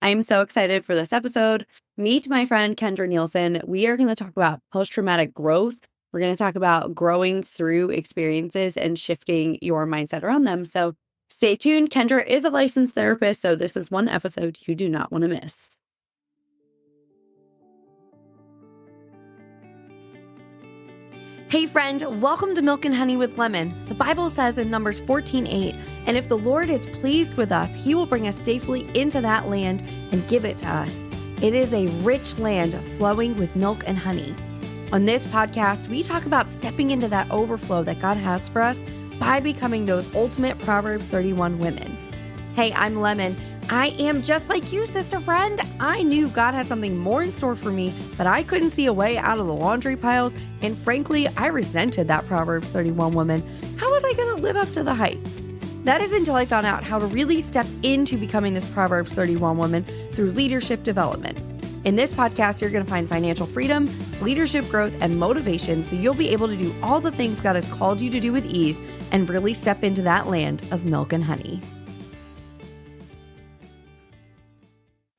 I'm so excited for this episode. Meet my friend Kendra Nielson. We are going to talk about post-traumatic growth. We're going to talk about growing through experiences and shifting your mindset around them. So stay tuned. Kendra is a licensed therapist, so this is one episode you do not want to miss. Hey friend, welcome to Milk and Honey with Lemon. The Bible says in Numbers 14:8, and if the Lord is pleased with us, he will bring us safely into that land and give it to us. It is a rich land flowing with milk and honey. On this podcast, we talk about stepping into that overflow that God has for us by becoming those ultimate Proverbs 31 women. Hey, I'm Lemon. I am just like you, sister friend. I knew God had something more in store for me, but I couldn't see a way out of the laundry piles. And frankly, I resented that Proverbs 31 woman. How was I going to live up to the hype? That is until I found out how to really step into becoming this Proverbs 31 woman through leadership development. In this podcast, you're going to find financial freedom, leadership growth, and motivation so you'll be able to do all the things God has called you to do with ease and really step into that land of milk and honey.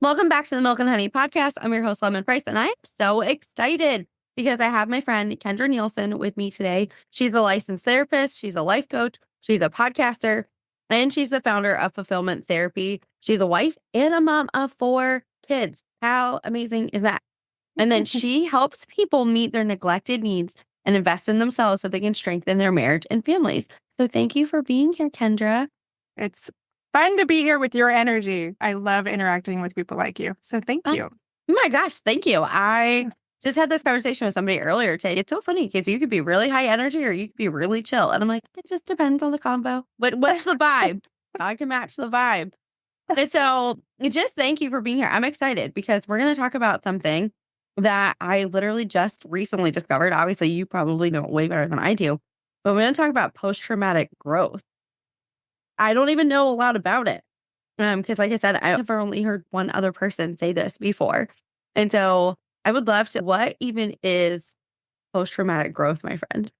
Welcome back to the Milk and Honey podcast. I'm your host, Lemon Price, and I'm so excited because I have my friend Kendra Nielson with me today. She's a licensed therapist. She's a life coach. She's a podcaster, and she's the founder of Fulfillment Therapy. She's a wife and a mom of 4 kids. How amazing is that? And then she helps people meet their neglected needs and invest in themselves so they can strengthen their marriage and families. So thank you for being here, Kendra. It's fun to be here with your energy. I love interacting with people like you. So thank you. Oh my gosh, thank you. I just had this conversation with somebody earlier today. It's so funny because you could be really high energy or you could be really chill. And I'm like, it just depends on the combo. But what's the vibe? I can match the vibe. And so just thank you for being here. I'm excited because we're going to talk about something that I literally just recently discovered. Obviously, you probably know it way better than I do. But we're going to talk about post-traumatic growth. I don't even know a lot about it. Because like I said, I've only heard one other person say this before. And so I would love to, what even is post-traumatic growth, my friend?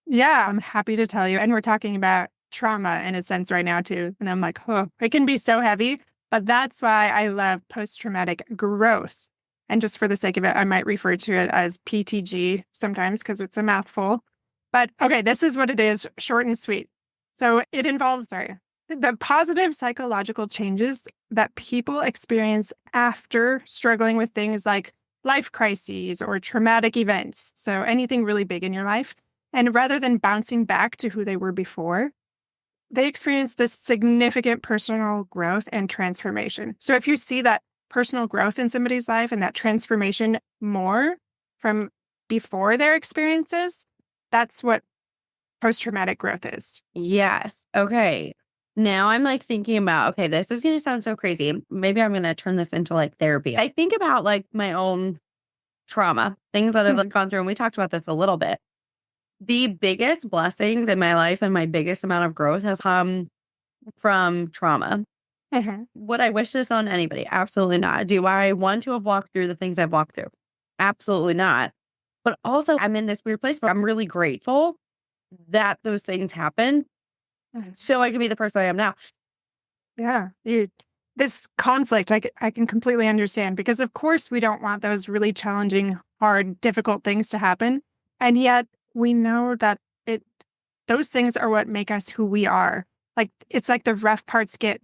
Yeah, I'm happy to tell you. And we're talking about trauma in a sense right now too. And I'm like, oh, it can be so heavy, but that's why I love post-traumatic growth. And just for the sake of it, I might refer to it as PTG sometimes because it's a mouthful. But okay, this is what it is, short and sweet. So it involves, the positive psychological changes that people experience after struggling with things like life crises or traumatic events. So anything really big in your life. And rather than bouncing back to who they were before, they experience this significant personal growth and transformation. So if you see that personal growth in somebody's life and that transformation more from before their experiences, that's what post-traumatic growth is. Yes. Okay. Now I'm like thinking about, okay, this is going to sound so crazy. Maybe I'm going to turn this into like therapy. I think about like my own trauma, things that I've like gone through. And we talked about this a little bit. The biggest blessings in my life and my biggest amount of growth has come from trauma. Would I wish this on anybody? Absolutely not. Do I want to have walked through the things I've walked through? Absolutely not. But also I'm in this weird place where I'm really grateful that those things happened so I can be the person I am now. Yeah. This conflict, I can completely understand because of course we don't want those really challenging, hard, difficult things to happen. And yet we know that those things are what make us who we are. Like it's like the rough parts get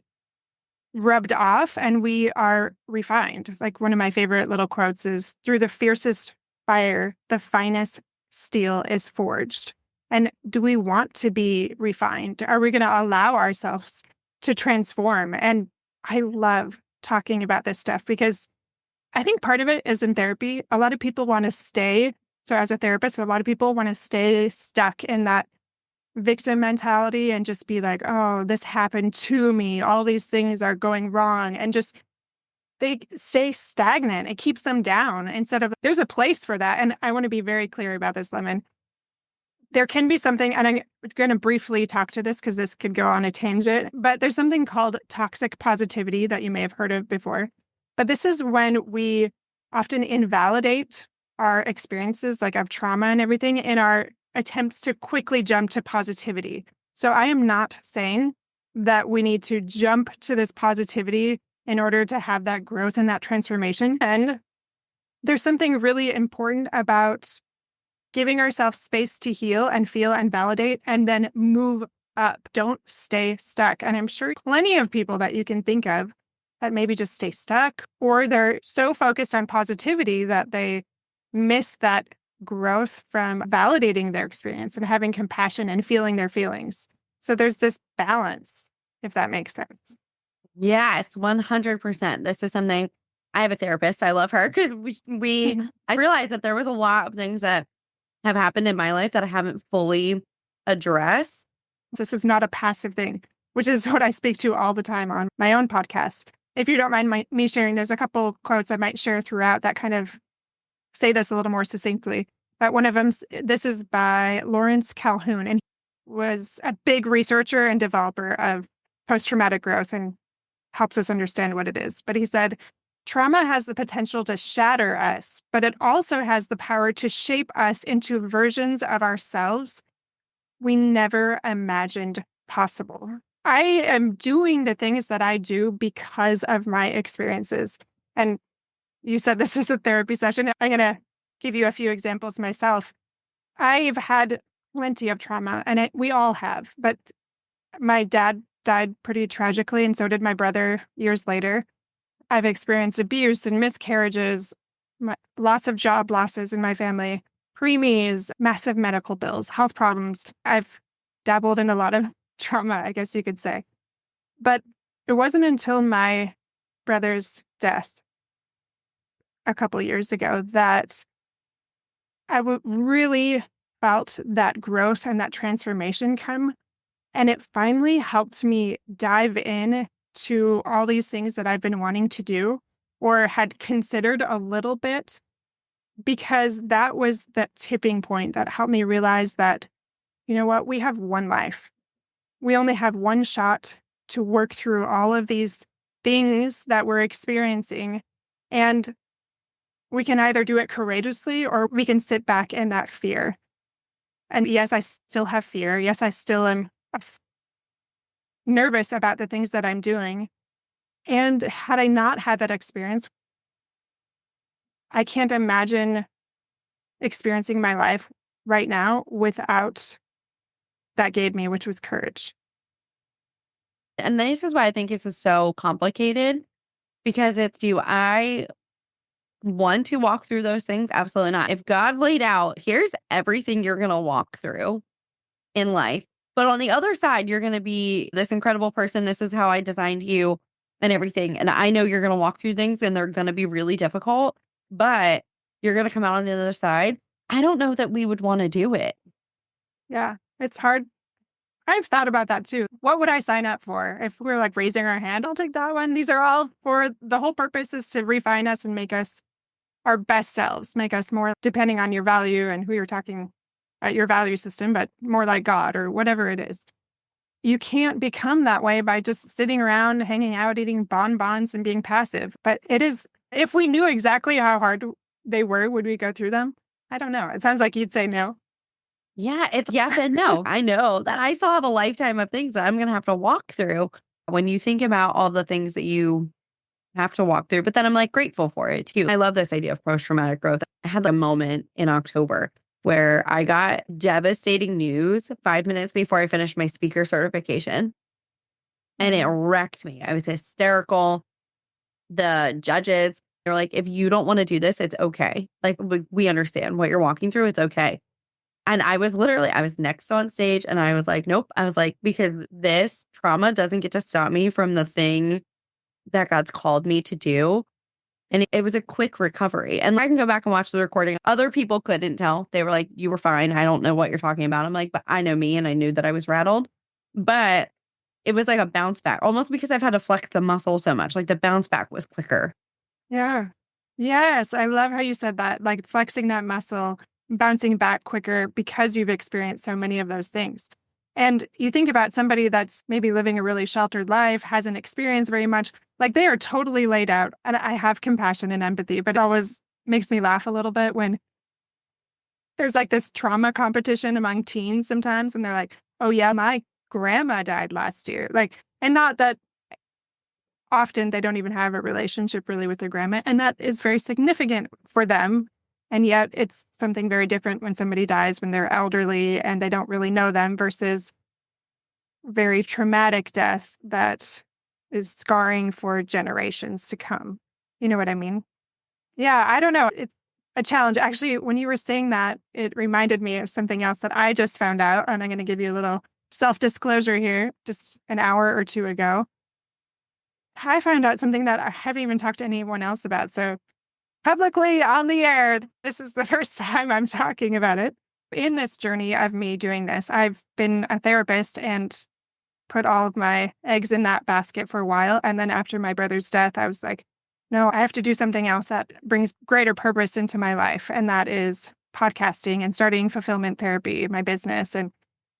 rubbed off and we are refined. Like one of my favorite little quotes is, through the fiercest fire, the finest steel is forged. And do we want to be refined? Are we going to allow ourselves to transform? And I love talking about this stuff because I think part of it is in therapy. A lot of people want to stay. So as a therapist, a lot of people want to stay stuck in that victim mentality and just be like, oh, this happened to me. All these things are going wrong. And just they stay stagnant. It keeps them down instead of, there's a place for that. And I want to be very clear about this, Lemon. There can be something, and I'm going to briefly talk to this because this could go on a tangent, but there's something called toxic positivity that you may have heard of before. But this is when we often invalidate our experiences, like of trauma and everything, in our attempts to quickly jump to positivity. So I am not saying that we need to jump to this positivity in order to have that growth and that transformation. And there's something really important about giving ourselves space to heal and feel and validate and then move up. Don't stay stuck. And I'm sure plenty of people that you can think of that maybe just stay stuck, or they're so focused on positivity that they miss that growth from validating their experience and having compassion and feeling their feelings. So there's this balance, if that makes sense. Yes, 100%. This is something I have a therapist. I love her because I realized that there was a lot of things that have happened in my life that I haven't fully addressed. This is not a passive thing, which is what I speak to all the time on my own podcast. If you don't mind me sharing, there's a couple quotes I might share throughout that kind of say this a little more succinctly. But one of them, this is by Lawrence Calhoun, and he was a big researcher and developer of post-traumatic growth and helps us understand what it is. But he said, trauma has the potential to shatter us, but it also has the power to shape us into versions of ourselves we never imagined possible. I am doing the things that I do because of my experiences. And you said this is a therapy session. I'm going to give you a few examples myself. I've had plenty of trauma, and we all have. But my dad died pretty tragically, and so did my brother years later. I've experienced abuse and miscarriages, lots of job losses in my family, preemies, massive medical bills, health problems. I've dabbled in a lot of trauma, I guess you could say. But it wasn't until my brother's death a couple years ago that I really felt that growth and that transformation come. And it finally helped me dive in to all these things that I've been wanting to do or had considered a little bit, because that was that tipping point that helped me realize that, you know what, we have one life. We only have one shot to work through all of these things that we're experiencing. And we can either do it courageously or we can sit back in that fear. And yes, I still have fear. Yes, I still am nervous about the things that I'm doing. And had I not had that experience, I can't imagine experiencing my life right now without that gave me, which was courage. And this is why I think it's so complicated, because do I want to walk through those things? Absolutely not. If God's laid out, here's everything you're going to walk through in life. But on the other side, you're going to be this incredible person. This is how I designed you and everything. And I know you're going to walk through things and they're going to be really difficult, but you're going to come out on the other side. I don't know that we would want to do it. Yeah, it's hard. I've thought about that too. What would I sign up for? If we're like raising our hand, I'll take that one. These are all for the whole purpose is to refine us and make us our best selves, make us more, depending on your value and who you're talking at your value system, but more like God or whatever it is. You can't become that way by just sitting around, hanging out, eating bonbons and being passive. But it is, if we knew exactly how hard they were, would we go through them? I don't know. It sounds like you'd say no. Yeah, it's yes and no. I know that I still have a lifetime of things that I'm going to have to walk through when you think about all the things that you have to walk through. But then I'm like grateful for it too. I love this idea of post-traumatic growth. I had a moment in October where I got devastating news 5 minutes before I finished my speaker certification. And it wrecked me. I was hysterical. The judges, they're like, if you don't want to do this, it's okay. Like, we understand what you're walking through. It's okay. And I was next on stage and I was like, nope. I was like, because this trauma doesn't get to stop me from the thing that God's called me to do. And it was a quick recovery. And I can go back and watch the recording. Other people couldn't tell. They were like, you were fine. I don't know what you're talking about. I'm like, but I know me and I knew that I was rattled. But it was like a bounce back, almost because I've had to flex the muscle so much. Like the bounce back was quicker. Yeah. Yes. I love how you said that, like flexing that muscle, bouncing back quicker because you've experienced so many of those things. And you think about somebody that's maybe living a really sheltered life, hasn't experienced very much, like they are totally laid out. And I have compassion and empathy, but it always makes me laugh a little bit when there's like this trauma competition among teens sometimes. And they're like, oh yeah, my grandma died last year. Like, and not that often they don't even have a relationship really with their grandma. And that is very significant for them. And yet it's something very different when somebody dies when they're elderly and they don't really know them versus very traumatic death that is scarring for generations to come. You know what I mean? Yeah, I don't know. It's a challenge. Actually, when you were saying that, it reminded me of something else that I just found out. And I'm going to give you a little self-disclosure here, just an hour or two ago. I found out something that I haven't even talked to anyone else about. So publicly on the air, this is the first time I'm talking about it. In this journey of me doing this, I've been a therapist and put all of my eggs in that basket for a while. And then after my brother's death, I was like, no, I have to do something else that brings greater purpose into my life. And that is podcasting and starting fulfillment therapy, my business, and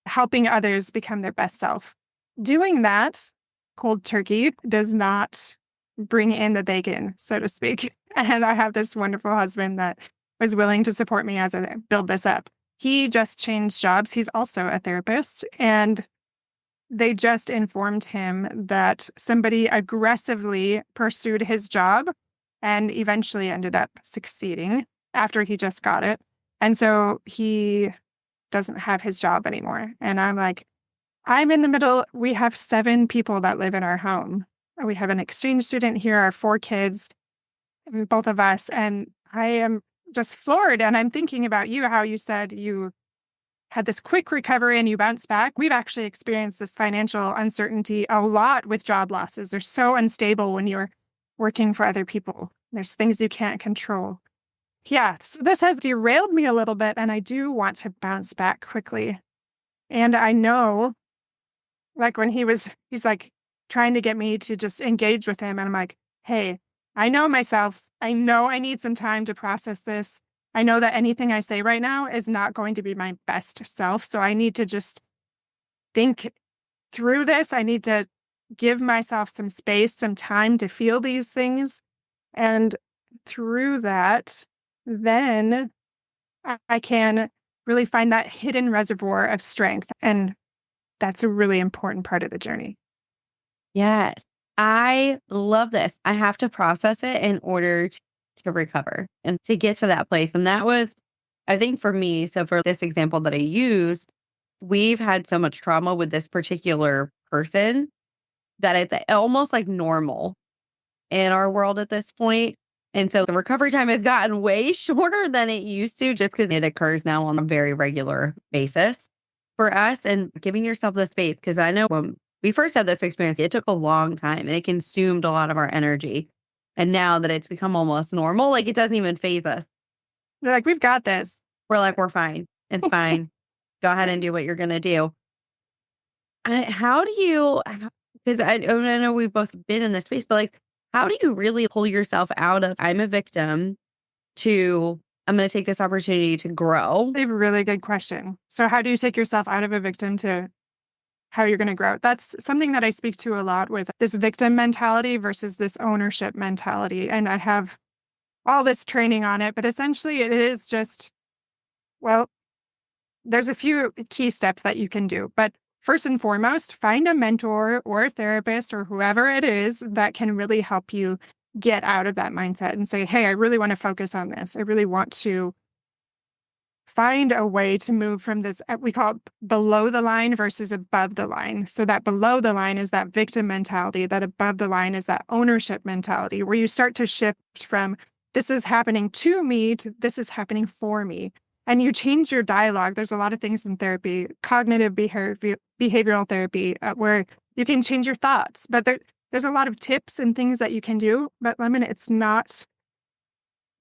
helping others become their best self. Doing that cold turkey does not bring in the bacon, so to speak. And I have this wonderful husband that was willing to support me as I build this up. He just changed jobs. He's also a therapist. And they just informed him that somebody aggressively pursued his job and eventually ended up succeeding after he just got it. And so he doesn't have his job anymore. And I'm like, I'm in the middle. We have 7 people that live in our home. We have an exchange student here, our 4 kids, both of us. And I am just floored. And I'm thinking about you, how you said you had this quick recovery and you bounced back. We've actually experienced this financial uncertainty a lot with job losses. They're so unstable when you're working for other people. There's things you can't control. Yeah, so this has derailed me a little bit, and I do want to bounce back quickly. And I know, like when he's like trying to get me to just engage with him, and I'm like, hey, I know myself. I know I need some time to process this. I know that anything I say right now is not going to be my best self. So I need to just think through this. I need to give myself some space, some time to feel these things. And through that, then I can really find that hidden reservoir of strength. And that's a really important part of the journey. Yes. I love this. I have to process it in order to recover and to get to that place. And that was, I think for me, so for this example that I used, we've had so much trauma with this particular person that it's almost like normal in our world at this point. And so the recovery time has gotten way shorter than it used to just because it occurs now on a very regular basis for us. And giving yourself the space, because I know when we first had this experience, it took a long time and it consumed a lot of our energy. And now that it's become almost normal, like it doesn't even faze us. They're like, we've got this. We're like, we're fine. It's fine. Go ahead and do what you're going to do. How do you, because I know we've both been in this space, but like, how do you really pull yourself out of I'm a victim to I'm going to take this opportunity to grow? A really good question. So how do you take yourself out of a victim to how you're going to grow? That's something that I speak to a lot with this victim mentality versus this ownership mentality. And I have all this training on it, but essentially it is just, well, there's a few key steps that you can do. But first and foremost, find a mentor or a therapist or whoever it is that can really help you get out of that mindset and say, hey, I really want to focus on this. I really want to find a way to move from this, we call it below the line versus above the line. So that below the line is that victim mentality, that above the line is that ownership mentality, where you start to shift from this is happening to me to this is happening for me. And you change your dialogue. There's a lot of things in therapy, cognitive behavioral therapy, where you can change your thoughts. But there's a lot of tips and things that you can do. But Lemon, it's not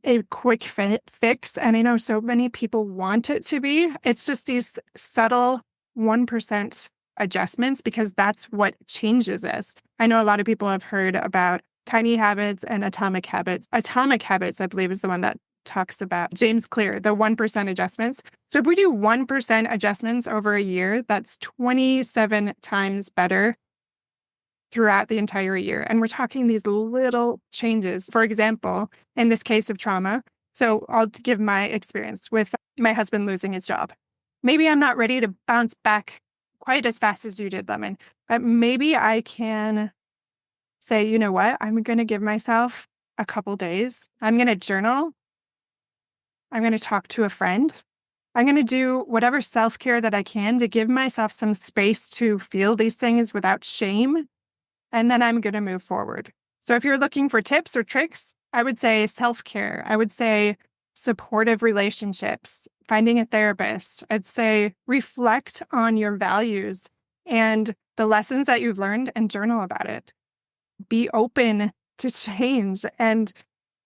a quick fix. And I know so many people want it to be. It's just these subtle 1% adjustments because that's what changes us. I know a lot of people have heard about tiny habits and atomic habits. Atomic habits, I believe, is the one that talks about James Clear, the 1% adjustments. So if we do 1% adjustments over a year, that's 27 times better throughout the entire year. And we're talking these little changes. For example, in this case of trauma, so I'll give my experience with my husband losing his job. Maybe I'm not ready to bounce back quite as fast as you did, Lemon, but maybe I can say, you know what, I'm going to give myself a couple days. I'm going to journal. I'm going to talk to a friend. I'm going to do whatever self-care that I can to give myself some space to feel these things without shame. And then I'm going to move forward. So if you're looking for tips or tricks, I would say self-care. I would say supportive relationships, finding a therapist. I'd say reflect on your values and the lessons that you've learned and journal about it. Be open to change and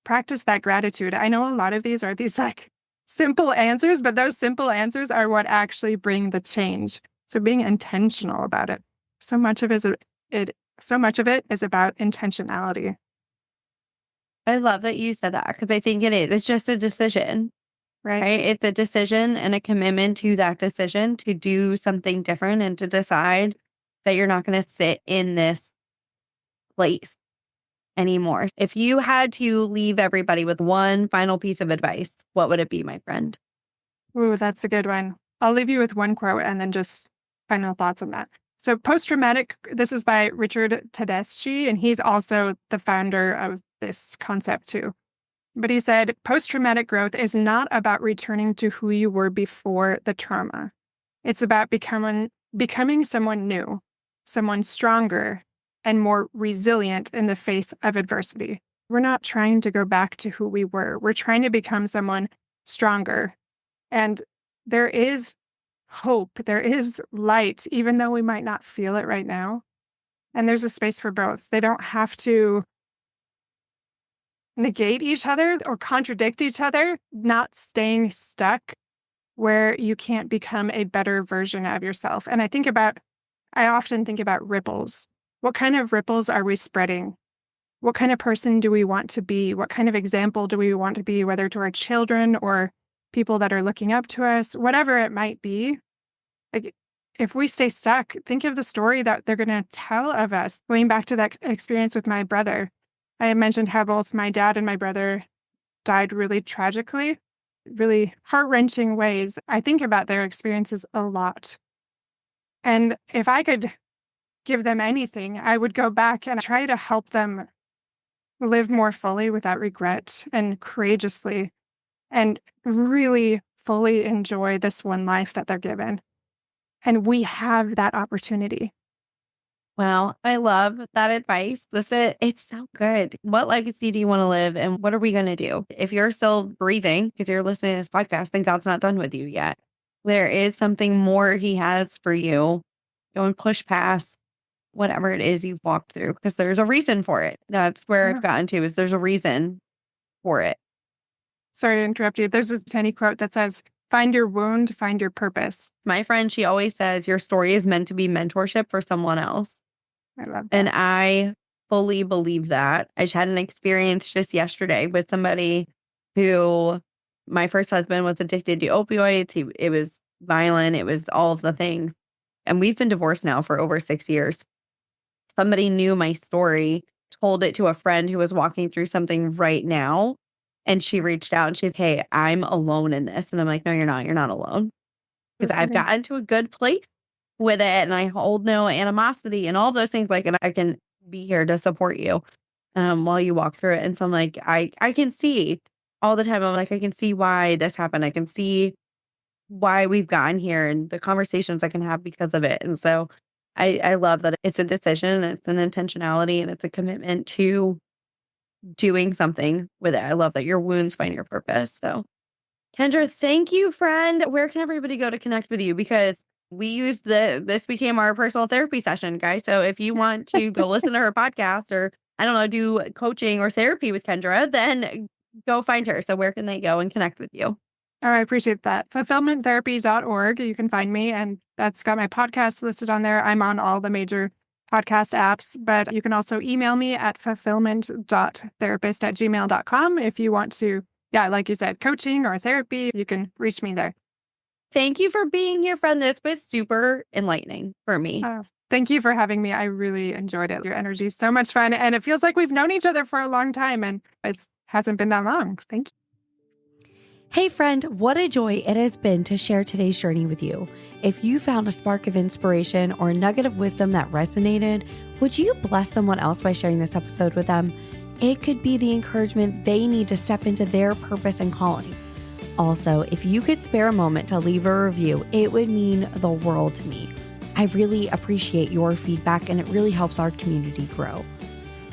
practice that gratitude. I know a lot of these are these like simple answers, but those simple answers are what actually bring the change. So being intentional about it. So much of it is about intentionality. I love that you said that because I think it is. It's just a decision, right? It's a decision and a commitment to that decision to do something different and to decide that you're not going to sit in this place anymore. If you had to leave everybody with one final piece of advice, what would it be, my friend? Ooh, that's a good one. I'll leave you with one quote and then just final thoughts on that. So post-traumatic, this is by Richard Tedeschi, and he's also the founder of this concept too. But he said, post-traumatic growth is not about returning to who you were before the trauma. It's about becoming someone new, someone stronger, and more resilient in the face of adversity. We're not trying to go back to who we were. We're trying to become someone stronger. And there is hope. There is light, even though we might not feel it right now. And there's a space for both. They don't have to negate each other or contradict each other, not staying stuck where you can't become a better version of yourself. And I often think about ripples. What kind of ripples are we spreading? What kind of person do we want to be? What kind of example do we want to be, whether to our children or people that are looking up to us, whatever it might be? Like, if we stay stuck, think of the story that they're going to tell of us. Going back to that experience with my brother, I had mentioned how both my dad and my brother died really tragically, really heart-wrenching ways. I think about their experiences a lot. And if I could give them anything, I would go back and try to help them live more fully without regret and courageously and really fully enjoy this one life that they're given. And we have that opportunity. Well, I love that advice. Listen, it's so good. What legacy do you want to live and what are we going to do? If you're still breathing because you're listening to this podcast, then God's not done with you yet. There is something more he has for you. Don't push past whatever it is you've walked through because there's a reason for it. That's where I've gotten to is there's a reason for it. Sorry to interrupt you. There's this tiny quote that says, find your wound, find your purpose. My friend, she always says your story is meant to be mentorship for someone else. I love that. And I fully believe that. I just had an experience just yesterday with somebody who my first husband was addicted to opioids. It was violent. It was all of the things. And we've been divorced now for over 6 years. Somebody knew my story, told it to a friend who was walking through something right now. And she reached out and she's, hey, I'm alone in this. And I'm like, no, you're not. You're not alone. Because I've gotten to a good place with it and I hold no animosity and all those things. Like, and I can be here to support you while you walk through it. And so I'm like, I can see all the time. I'm like, I can see why this happened. I can see why we've gotten here and the conversations I can have because of it. And so I love that it's a decision, it's an intentionality, and it's a commitment to doing something with it. I love that your wounds find your purpose. So Kendra, thank you, friend. Where can everybody go to connect with you? Because we used this became our personal therapy session, guys. So if you want to go listen to her podcast or I don't know, do coaching or therapy with Kendra, then go find her. So where can they go and connect with you? Oh, I appreciate that. fulfillmenttherapy.org. You can find me, and that's got my podcast listed on there. I'm on all the major podcast apps, but you can also email me at fulfillment.therapist@gmail.com if you want to, like you said, coaching or therapy, you can reach me there. Thank you for being here, friend. This was super enlightening for me. Thank you for having me. I really enjoyed it. Your energy is so much fun, and it feels like we've known each other for a long time, and it hasn't been that long. Thank you. Hey friend, what a joy it has been to share today's journey with you. If you found a spark of inspiration or a nugget of wisdom that resonated, Would you bless someone else by sharing this episode with them? It could be the encouragement they need to step into their purpose and calling. Also, if you could spare a moment to leave a review, it would mean the world to me. I really appreciate your feedback, and it really helps our community grow.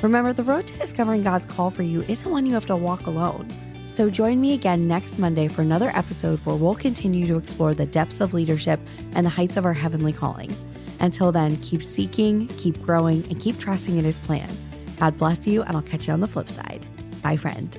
Remember, the road to discovering God's call for you isn't one you have to walk alone. So join me again next Monday for another episode where we'll continue to explore the depths of leadership and the heights of our heavenly calling. Until then, keep seeking, keep growing, and keep trusting in His plan. God bless you, and I'll catch you on the flip side. Bye, friend.